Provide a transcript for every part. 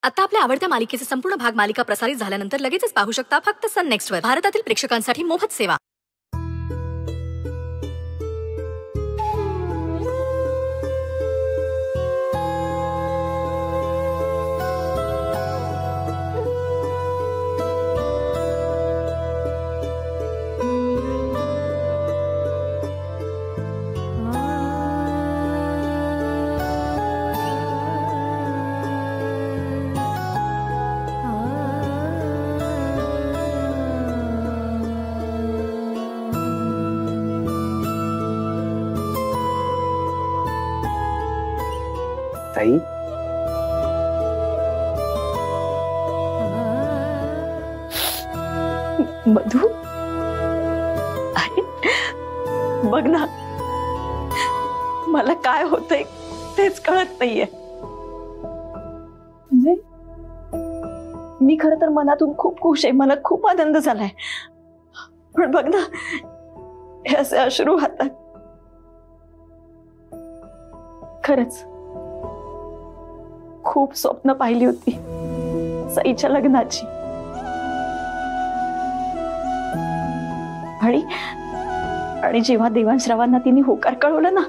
आता आपल्या आवडत्या मालिकेचे संपूर्ण भाग मालिका प्रसारित झाल्यानंतर लगेचच पाहू शकता फक्त सन नेक्स्ट वर. भारतातील प्रेक्षकांसाठी मोफत सेवा. ताई, मधु, बघ ना, मला काय होतंय तेच कळत नाहीये. म्हणजे मी खरं तर मनातून खूप खुश आहे, मला खूप आनंद झालाय, पण बघ ना हे असे अश्रू वाहतात. खरंच खूप स्वप्न पाहिली होती सईच्या लग्नाची, आणि जेव्हा देवांश्रावांना तिने होकार कळवलं ना,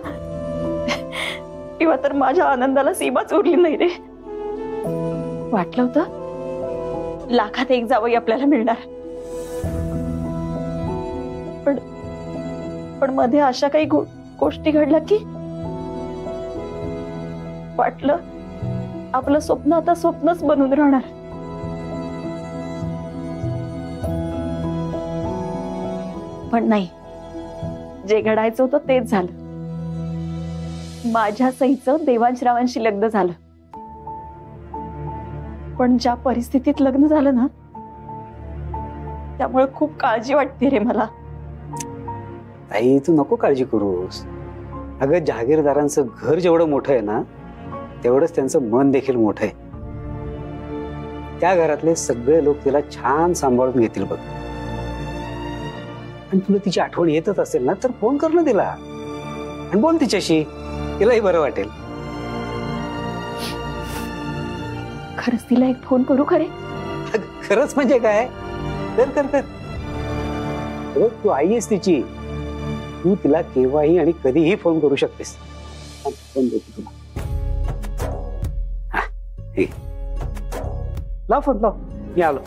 तेव्हा तर माझ्या आनंदाला सीमाच उरली नाही रे. वाटलं होतं लाखात एक जावई आपल्याला मिळणार, पण मध्ये अशा काही गोष्टी घडल्या की वाटलं आपलं स्वप्न आता स्वप्नच बनून राहणार. पण नाही, जे घडायचं होतं तेच झालं. माझ्या सईचं देवांश्रावांशी लग्न झालं, पण ज्या परिस्थितीत लग्न झालं ना, त्यामुळे खूप काळजी वाटते रे मला. ताई तू नको काळजी करूस. अगं जहागीरदारांचं घर जेवढं मोठं आहे ना, तेवढंच त्यांचं मन देखील मोठं आहे. त्या घरातले सगळे लोक तिला छान सांभाळून घेतील बघ. आणि तुला तिची आठवण येतच असेल ना, तर फोन कर ना तिला आणि बोल तिच्याशी, तिलाही बरं वाटेल. खरंच तिला एक फोन करू खरे? खरंच म्हणजे काय, कर कर कर. तू आई आहेस तिची, तू तिला केव्हाही आणि कधीही फोन करू शकतेस. फोन देते तुला. लाव फोन, लाव, मी आलो.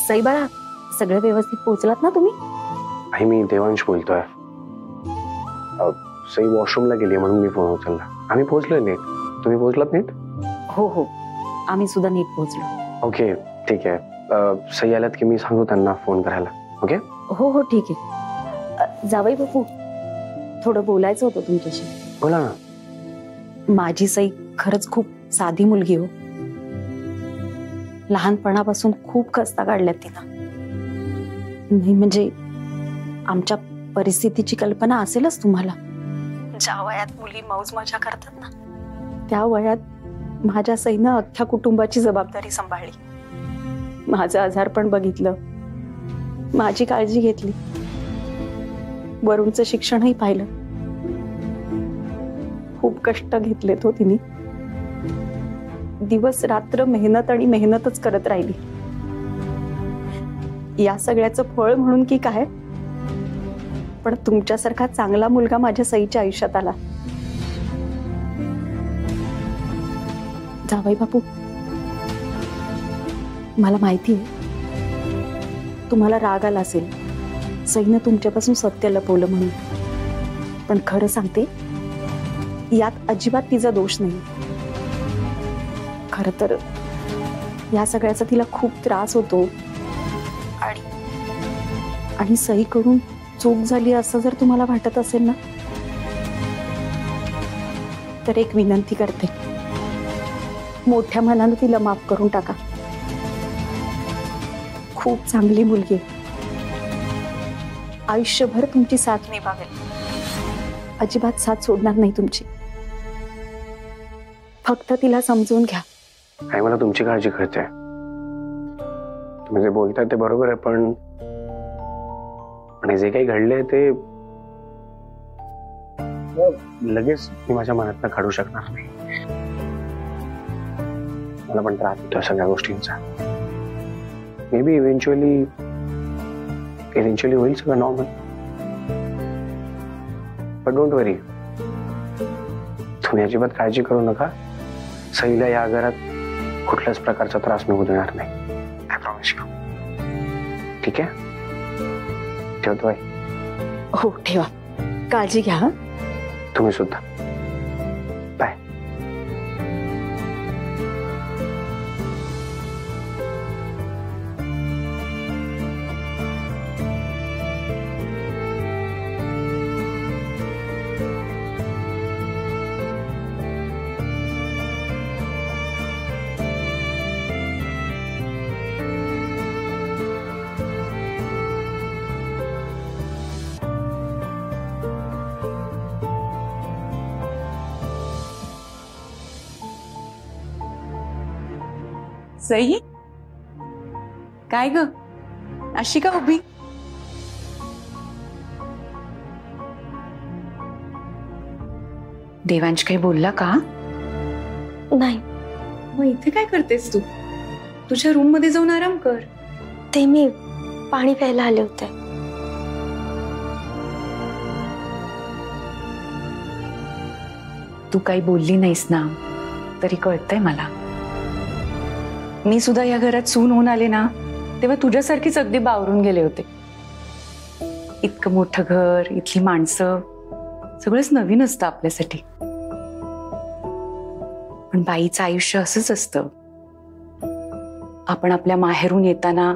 सई बाळा, सगळं व्यवस्थित पोहोचलात ना तुम्ही? आई मी देवांश बोलतोय. सई वॉशरूमला गेली म्हणून मी फोन उचलला. आम्ही पोहोचलोय नीट. तुम्ही पोहोचलात नीट? हो हो, आम्ही सुद्धा नीट पोहोचलो. ओके ठीक आहे. सई आल्यात की मी सांगू त्यांना फोन करायला. ओके हो हो ठीक आहे. जावई बापू, थोडं बोलायचं होतं तुमच्याशी. बोला ना. माझी सई खरंच खूप साधी मुलगी हो. लहानपणापासून खूप कष्टा काढल्यात तिला. नाही म्हणजे आमच्या परिस्थितीची कल्पना असेलच तुम्हाला. ज्या वयात मुली मौज मजा करतात ना, त्या वयात माझ्या सईनं अख्ख्या कुटुंबाची जबाबदारी सांभाळली. माझं आजारपण बघितलं, माझी काळजी घेतली, वरूनचं शिक्षणही पाहिलं. खूप कष्ट घेतलेत हो तिने. दिवस रात्र मेहनत आणि मेहनतच करत राहिली. या सगळ्याचं फळ म्हणून की काय, पण तुमच्यासारखा चांगला मुलगा माझ्या सईच्या आयुष्यात आला. जावई बापू, मला माहिती आहे तुम्हाला राग आला असेल सईनं तुमच्यापासून सत्य लपवलं म्हणून, पण खरं सांगते यात अजिबात तिचा दोष नाही. खरं तर या सगळ्याचा तिला खूप त्रास होतो आणि सही करून चूक झाली असं जर तुम्हाला वाटत असेल ना, तर एक विनंती करते, मोठ्या मनानं तिला माफ करून टाका. खूप चांगली मुलगी आहे. आयुष्यभर तुमची साथ निभावेल, अजिबात साथ सोडणार नाही तुमची. फक्त तिला समजून घ्या. आई मला तुमची काळजी कळते. तुम्ही जे बोलताय ते बरोबर आहे, पण जे काही घडले ते लगेच मी माझ्या मनातनं काढू शकणार नाही. मला पण त्रास होतो सगळ्या गोष्टींचा. मे बी इव्हेंच्युअली होईल सगळं नॉर्मल. पण डोंट वरी, तुम्ही अजिबात काळजी करू नका. सईला या घरात कुठल्याच प्रकारचा त्रास मिळू देणार नाही. I promise you. ठीक आहे, ठेवतोय. हो ठेवा, काळजी घ्या. हं? तुम्ही सुद्धा. बाय. सई, काय ग अशी का उभी? देवांश काही बोलला का? नाही, मग इथे काय करतेस तू? तुझ्या रूम मध्ये जाऊन आराम कर. ते मी पाणी प्यायला आले होते. तू काही बोलली नाहीस ना तरी कळतंय मला. मी सुद्धा या घरात सून होऊन आले ना तेव्हा तुझ्यासारखीच अगदी बावरून गेले होते. इतकं मोठं घर, इथली माणसं, सगळंच नवीन असतं आपल्यासाठी. पण बाईचं आयुष्य असंच असतं. आपण आपल्या माहेरून येताना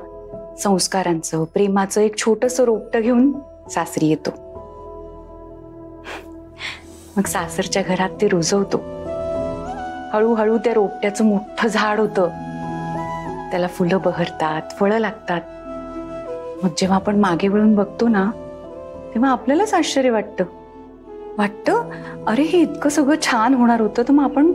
संस्कारांचं, प्रेमाचं एक छोटंसं रोपटं घेऊन सासरी येतो. मग सासरच्या घरात ते रुजवतो. हळूहळू त्या रोपट्याचं मोठं झाड होतं. त्याला फुलं बहरतात, फळं लागतात. मग जेव्हा आपण मागे वळून बघतो ना तेव्हा आपल्यालाच आश्चर्य वाटतं. अरे हे इतकं सगळं छान होणार होतं, तर मग आपण